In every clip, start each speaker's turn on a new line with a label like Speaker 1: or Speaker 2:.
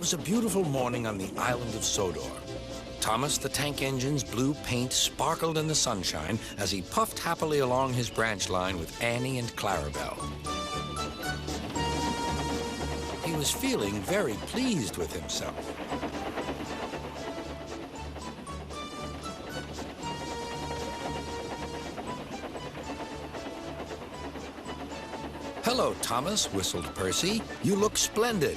Speaker 1: was a beautiful morning on the island of Sodor. Thomas the Tank Engine's blue paint sparkled in the sunshine as he puffed happily along his branch line with Annie and Clarabelle. He was feeling very pleased with himself. "Hello, Thomas," whistled Percy. "You look splendid."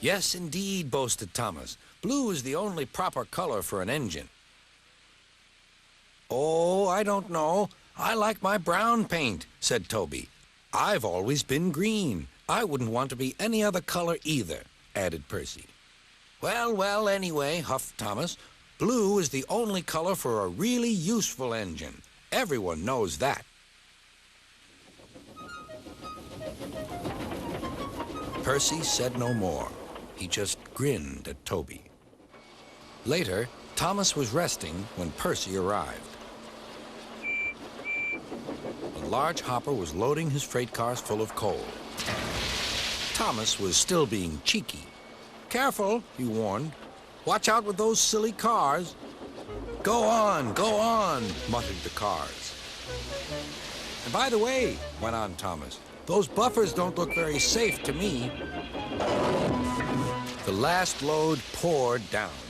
Speaker 1: "Yes, indeed," boasted Thomas. "Blue is the only proper color for an engine." "Oh, I don't know. I like my brown paint," said Toby. "I've always been green. I wouldn't want to be any other color either," added Percy. "Well, well, anyway," huffed Thomas, "blue is the only color for a really useful engine. Everyone knows that." Percy said no more. He just grinned at Toby. Later, Thomas was resting when Percy arrived. A large hopper was loading his freight cars full of coal. Thomas was still being cheeky. "Careful," he warned. "Watch out with those silly cars." Go on," muttered the cars. "And by the way," went on Thomas, "those buffers don't look very safe to me." The last load poured down.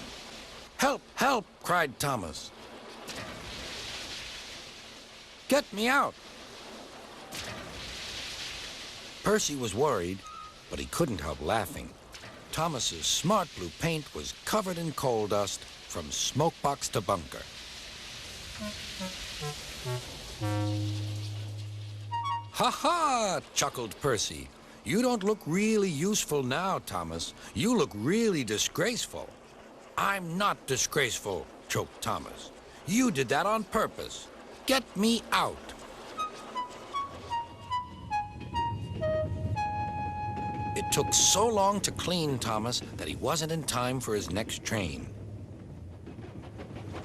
Speaker 1: "Help, help," cried Thomas. "Get me out." Percy was worried, but he couldn't help laughing. Thomas's smart blue paint was covered in coal dust from smokebox to bunker. "Ha ha!" chuckled Percy. "You don't look really useful now, Thomas. You look really disgraceful." "I'm not disgraceful," choked Thomas. "You did that on purpose. Get me out." It took so long to clean Thomas that he wasn't in time for his next train.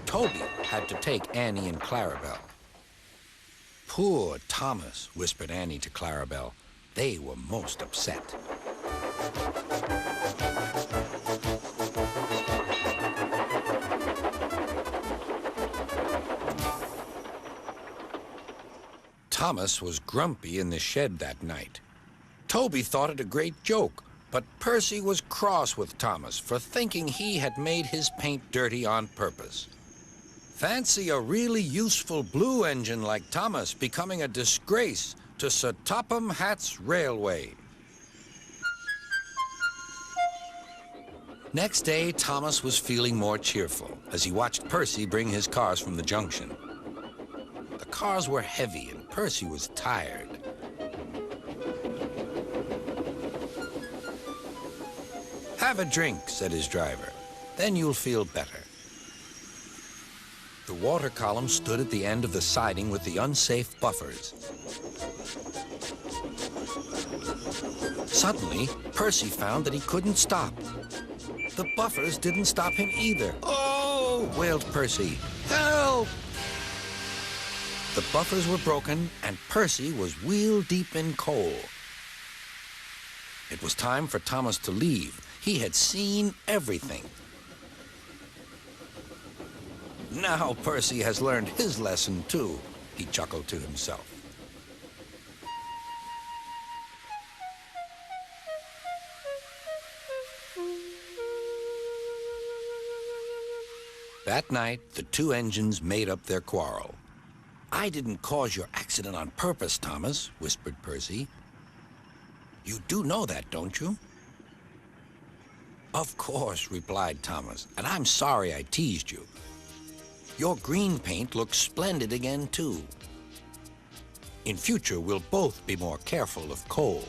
Speaker 1: Toby had to take Annie and Clarabelle. "Poor Thomas," whispered Annie to Clarabelle. They were most upset. Thomas was grumpy in the shed that night. Toby thought it a great joke, but Percy was cross with Thomas for thinking he had made his paint dirty on purpose. Fancy a really useful blue engine like Thomas becoming a disgrace to Sir Topham Hatt's railway. Next day, Thomas was feeling more cheerful as he watched Percy bring his cars from the junction. The cars were heavy and Percy was tired. "Have a drink," said his driver. "Then you'll feel better." The water column stood at the end of the siding with the unsafe buffers. Suddenly, Percy found that he couldn't stop. The buffers didn't stop him either. "Oh!" wailed Percy. "Help!" The buffers were broken, and Percy was wheel-deep in coal. It was time for Thomas to leave. He had seen everything. "Now Percy has learned his lesson, too," he chuckled to himself. That night, the two engines made up their quarrel. "I didn't cause your accident on purpose, Thomas," whispered Percy. "You do know that, don't you?" "Of course," replied Thomas, "and I'm sorry I teased you. Your green paint looks splendid again, too. In future, we'll both be more careful of coal."